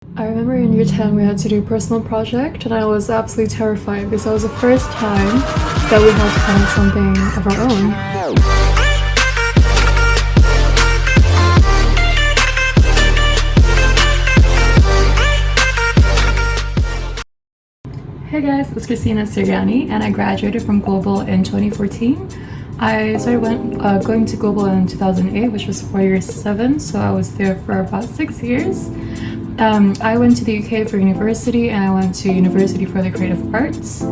I remember in year 10 we had to do a personal project and I was absolutely terrified because that was the first time that we had to find something of our own. Hey guys, it's Kristina Suryani and I graduated from Global in 2014. I started going to Global in 2008, which was for year 7, so I was there for about 6 years. I went to the UK for university and I went to University for the Creative Arts.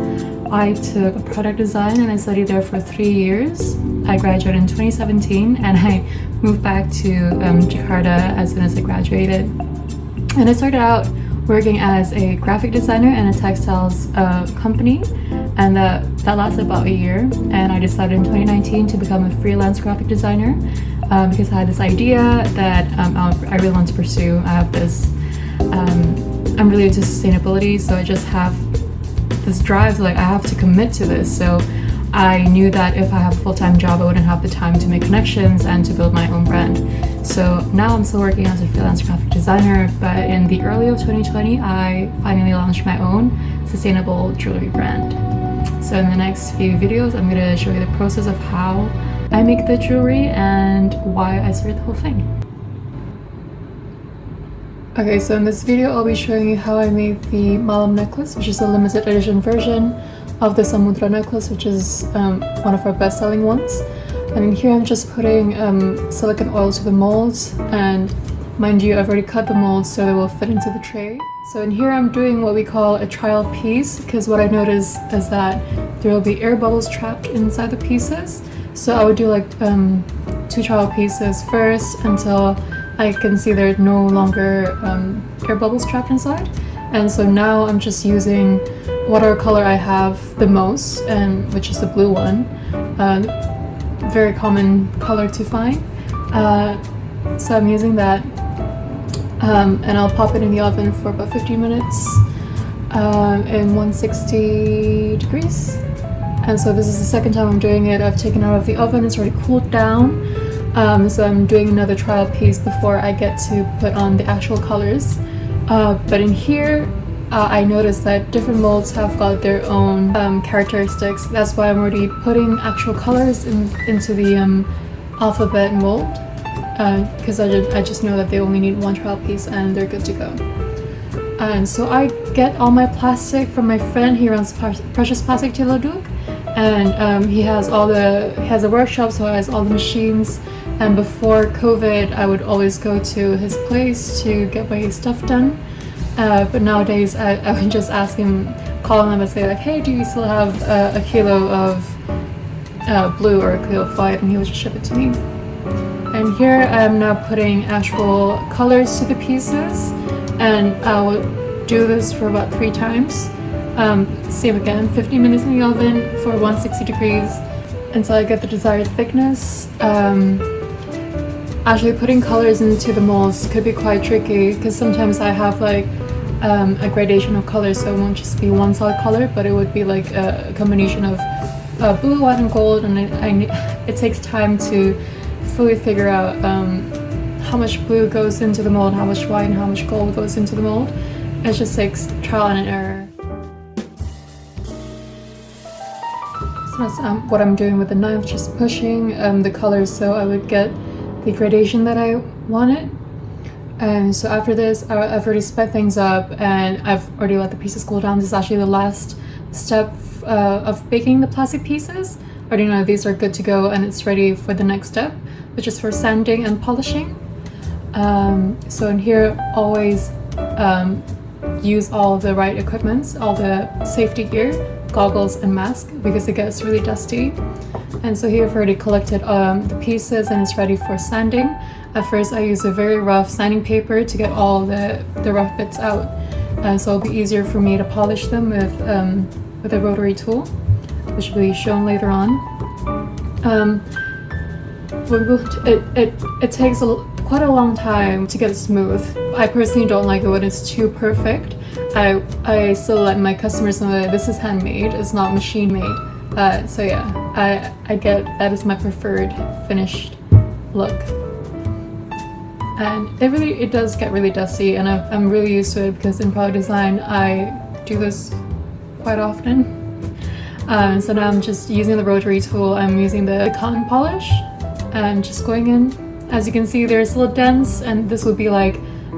I took product design and I studied there for 3 years. I graduated in 2017 and I moved back to Jakarta as soon as I graduated. And I started out working as a graphic designer in a textiles company, and that lasted about a year. And I decided in 2019 to become a freelance graphic designer because I had this idea that I really want to pursue. I have this, I'm really into sustainability, so I just have this drive to I have to commit to this. So I knew that if I have a full-time job, I wouldn't have the time to make connections and to build my own brand. So now I'm still working as a freelance graphic designer, but in the early of 2020, I finally launched my own sustainable jewelry brand. So in the next few videos, I'm going to show you the process of how I make the jewelry and why I started the whole thing. Okay, so in this video, I'll be showing you how I made the Malam necklace, which is a limited edition version of the Samudra necklace, which is one of our best-selling ones. And in here I'm just putting silicone oil to the molds, and mind you, I've already cut the molds so they will fit into the tray. So in here I'm doing what we call a trial piece, because what I noticed is that there will be air bubbles trapped inside the pieces. So I would do 2 trial pieces first until I can see there are no longer air bubbles trapped inside. And so now I'm just using whatever color I have the most, and which is the blue one. Very common color to find. So I'm using that, and I'll pop it in the oven for about 15 minutes in 160 degrees. And so this is the second time I'm doing it. I've taken it out of the oven, it's already cooled down. So I'm doing another trial piece before I get to put on the actual colors. But in here, I noticed that different molds have got their own characteristics. That's why I'm already putting actual colors into the alphabet mold, because I just know that they only need 1 trial piece and they're good to go. And so I get all my plastic from my friend. He runs Precious Plastic Ciledug, and he has a workshop, so he has all the machines. And before COVID, I would always go to his place to get my stuff done. But nowadays, I would just ask him, call him and say hey, do you still have a kilo of blue or a kilo of white? And he would just ship it to me. And here I'm now putting actual colors to the pieces, and I will do this for about 3 times. Same again, 15 minutes in the oven for 160 degrees until I get the desired thickness. Actually putting colors into the molds could be quite tricky, because sometimes I have a gradation of colors, so it won't just be one solid color, but it would be a combination of blue, white, and gold, and it takes time to fully figure out how much blue goes into the mold, how much white, and how much gold goes into the mold. It just takes trial and error. So that's what I'm doing with the knife, just pushing the colors so I would get the gradation that I wanted. And so after this, I've already sped things up and I've already let the pieces cool down. This is actually the last step of baking the plastic pieces. I already know these are good to go and it's ready for the next step, which is for sanding and polishing. So in here, always use all the right equipment, all the safety gear, goggles and mask, because it gets really dusty. And so here I've already collected the pieces and it's ready for sanding. At first I use a very rough sanding paper to get all the rough bits out, so it'll be easier for me to polish them with a rotary tool, which will be shown later on. It takes quite a long time to get smooth. I personally don't like it when it's too perfect. I still let my customers know that this is handmade, it's not machine made. So yeah, I get that is my preferred finished look. and it does get really dusty, and I'm really used to it because in product design I do this quite often. So now I'm just using the rotary tool. I'm using the cotton polish and just going in. As you can see, there's little dents, and this would be like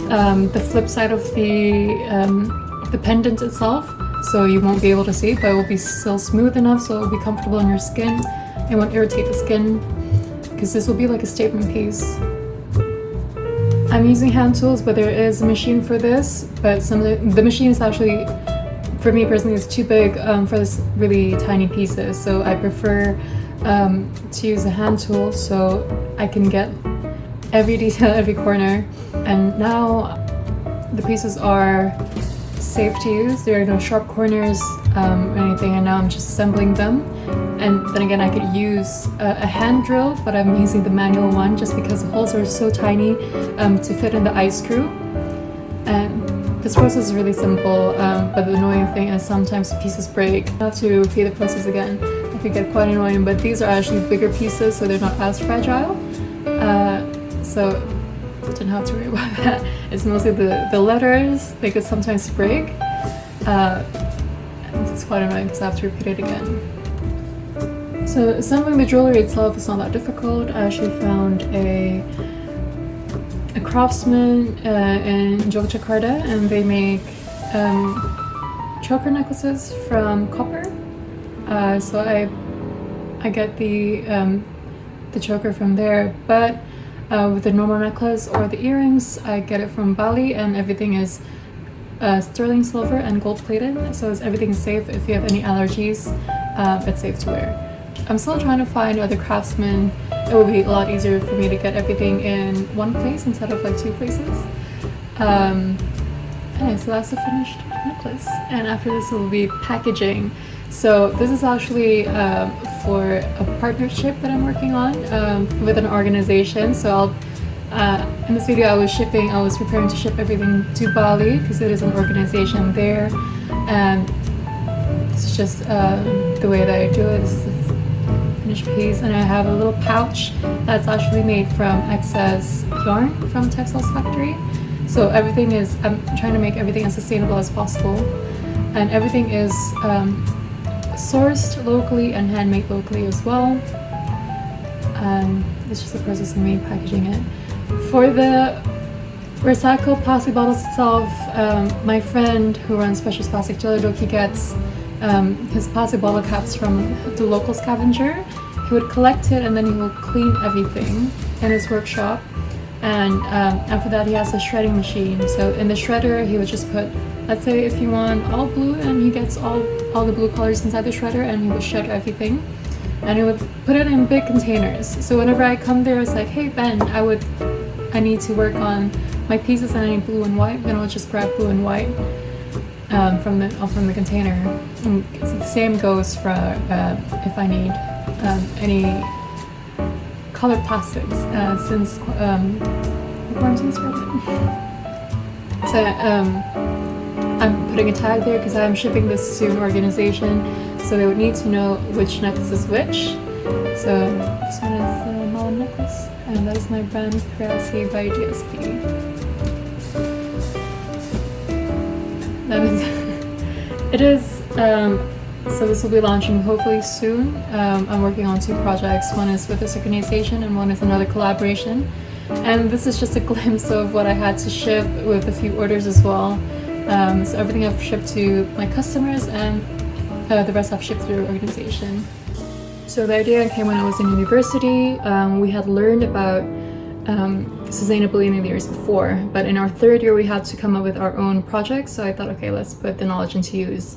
the flip side of the pendant itself, so you won't be able to see, but it will be still smooth enough so it will be comfortable on your skin. It won't irritate the skin because this will be like a statement piece. I'm using hand tools, but there is a machine for this, but the machine is actually, for me personally, it's too big for this really tiny pieces, so I prefer to use a hand tool so I can get every detail, every corner. And now the pieces are safe to use. There are no sharp corners or anything, and now I'm just assembling them. And then again, I could use a hand drill, but I'm using the manual one just because the holes are so tiny to fit in the eye screw. And this process is really simple, but the annoying thing is sometimes pieces break. I have to repeat the process again. It could get quite annoying, but these are actually bigger pieces, so they're not as fragile. So I didn't have to worry about that. It's mostly the letters, they could sometimes break. And it's quite annoying because I have to repeat it again. So assembling the jewelry itself is not that difficult. I actually found a craftsman in Yogyakarta, and they make choker necklaces from copper. So I get the choker from there, but with the normal necklace or the earrings, I get it from Bali, and everything is sterling silver and gold plated, so everything's safe. If you have any allergies, it's safe to wear. I'm still trying to find other craftsmen. It would be a lot easier for me to get everything in one place instead of like two places. Anyway, so that's the finished necklace, and after this will be packaging. So this is actually for a partnership that I'm working on with an organization. So in this video I was preparing to ship everything to Bali because it is an organization there, and this is just the way that I do it. This is the finished piece, and I have a little pouch that's actually made from excess yarn from Textiles Factory. So everything is, I'm trying to make everything as sustainable as possible, and everything is sourced locally and handmade locally as well. It's just the process of me packaging it. For the recycled plastic bottles itself, my friend who runs Precious Plastic Jelly, he gets his plastic bottle caps from the local scavenger. He would collect it and then he will clean everything in his workshop. And after that he has a shredding machine. So in the shredder he would just put, let's say if you want all blue, and he gets all the blue colors inside the shredder, and he would shred everything. And he would put it in big containers. So whenever I come there, it's like, hey Ben, I need to work on my pieces and I need blue and white. Then I'll just grab blue and white from the container. And the same goes for if I need any colored plastics, since quarantine's broken. So I'm putting a tag there because I'm shipping this to an organization, so they would need to know which necklace is which. So this one is the Malum necklace, and that is my brand Creasi by DSP. That is it is. So this will be launching hopefully soon. I'm working on two projects. One is with this organization and one is another collaboration. And this is just a glimpse of what I had to ship, with a few orders as well. So everything I've shipped to my customers, and the rest I've shipped through organization. So the idea came when I was in university. We had learned about sustainability in the years before, but in our third year we had to come up with our own projects. So I thought, okay, let's put the knowledge into use.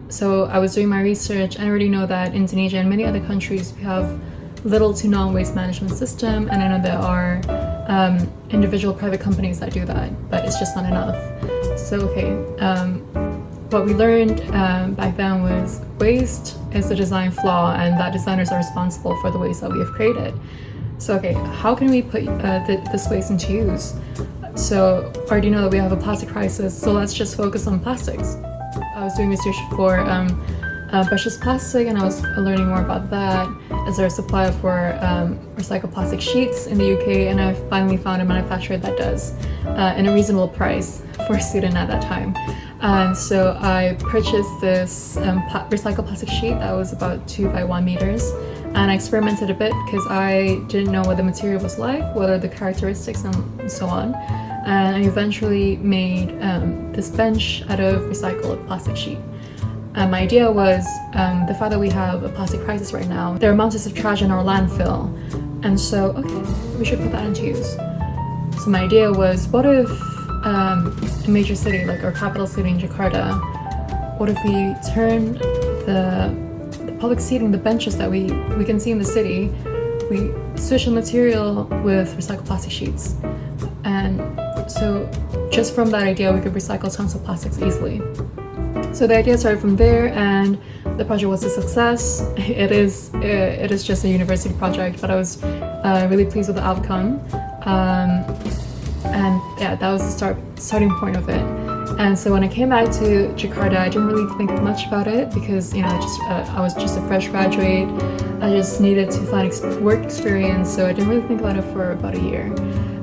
So I was doing my research, and I already know that Indonesia and many other countries, we have little to no waste management system, and I know there are individual private companies that do that, but it's just not enough. So okay, what we learned back then was waste is a design flaw, and that designers are responsible for the waste that we have created. So okay, how can we put this waste into use? So I already know that we have a plastic crisis, so let's just focus on plastics. I was doing research for precious plastic, and I was learning more about that. Is there a supplier for recycled plastic sheets in the UK? And I finally found a manufacturer that does in a reasonable price for a student at that time. And so I purchased this recycled plastic sheet that was about 2 by 1 meters. And I experimented a bit because I didn't know what the material was like, what are the characteristics and so on. And I eventually made this bench out of recycled plastic sheet. My idea was the fact that we have a plastic crisis right now, there are mountains of trash in our landfill. And so, okay, we should put that into use. So my idea was, what if a major city, like our capital city in Jakarta, what if we turn the public seating, the benches that we can see in the city, we switch the material with recycled plastic sheets. And so just from that idea, we could recycle tons of plastics easily. So the idea started from there, and the project was a success. It is just a university project, but I was really pleased with the outcome. And yeah, that was the starting point of it. And so when I came back to Jakarta, I didn't really think much about it because, you know, I was just a fresh graduate. I just needed to find work experience, so I didn't really think about it for about a year.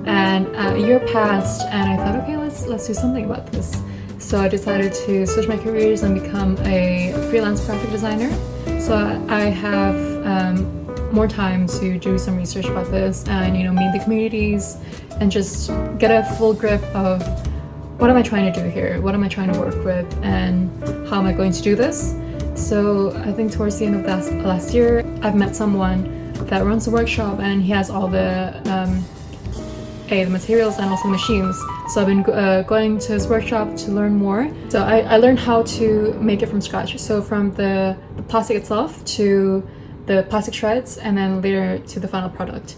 And a year passed, and I thought, okay, let's do something about this. So I decided to switch my careers and become a freelance graphic designer. So I have more time to do some research about this and, you know, meet the communities and just get a full grip of what am I trying to do here? What am I trying to work with? And how am I going to do this? So I think towards the end of last year, I've met someone that runs a workshop, and he has all the materials and also machines. So I've been going to his workshop to learn more. So I learned how to make it from scratch. So from the plastic itself to the plastic shreds, and then later to the final product.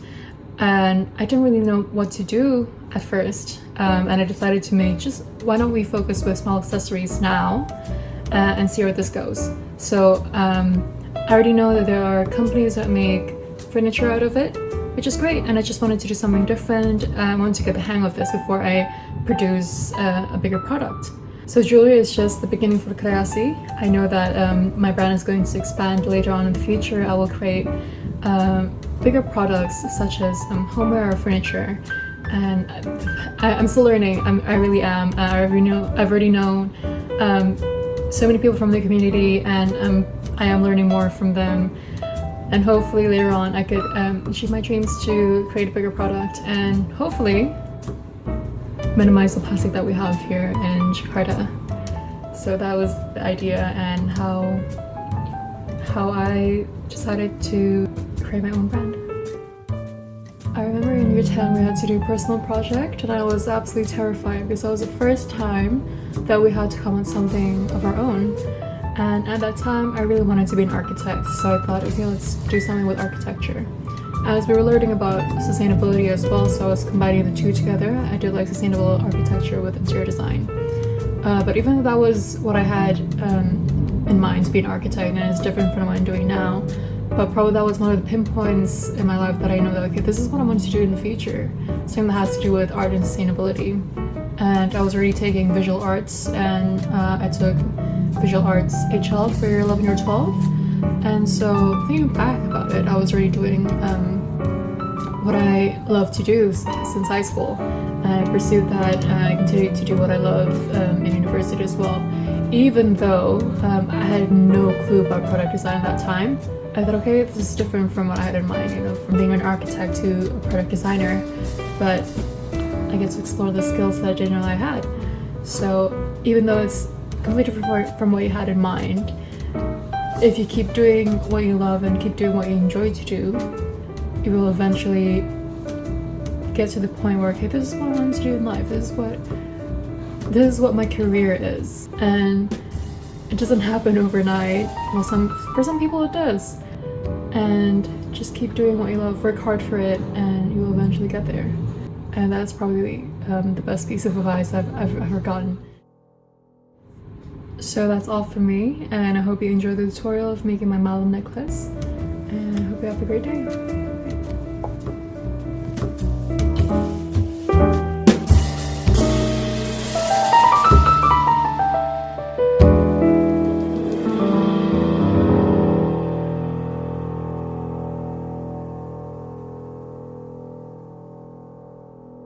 And I didn't really know what to do at first, and I decided to make why don't we focus with small accessories now and see where this goes. So I already know that there are companies that make furniture out of it, which is great, and I just wanted to do something different. I wanted to get the hang of this before I produce a bigger product. So jewelry is just the beginning for Kreasi. I know that my brand is going to expand later on in the future. I will create bigger products such as homeware or furniture, and I'm still learning. I really am. I've already known so many people from the community, and I am learning more from them. And hopefully later on I could achieve my dreams to create a bigger product and hopefully minimize the plastic that we have here in Jakarta. So that was the idea and how I decided to create my own brand. I remember in year 10 we had to do a personal project, and I was absolutely terrified because that was the first time that we had to come on something of our own. And at that time I really wanted to be an architect, so I thought, okay, let's do something with architecture. As we were learning about sustainability as well, so I was combining the two together. I did like sustainable architecture with interior design. But even though that was what I had in mind to be an architect, and it's different from what I'm doing now, but probably that was one of the pinpoints in my life that I know that, okay, this is what I want to do in the future. Something that has to do with art and sustainability. And I was already taking visual arts, and I took visual arts HL for year 11 or 12. And so thinking back about it, I was already doing what I love to do since high school. I pursued that, and I continued to do what I love in university as well. Even though I had no clue about product design at that time, I thought, okay, this is different from what I had in mind, you know, from being an architect to a product designer, but I get to explore the skills that I didn't know I had. So even though it's completely different from what you had in mind, if you keep doing what you love and keep doing what you enjoy to do, you will eventually get to the point where, okay, this is what I want to do in life. This is what my career is. And it doesn't happen overnight. Well, for some people it does. And just keep doing what you love, work hard for it, and you will eventually get there. And that's probably the best piece of advice I've ever gotten. So that's all from me, and I hope you enjoyed the tutorial of making my malum necklace, and I hope you have a great day.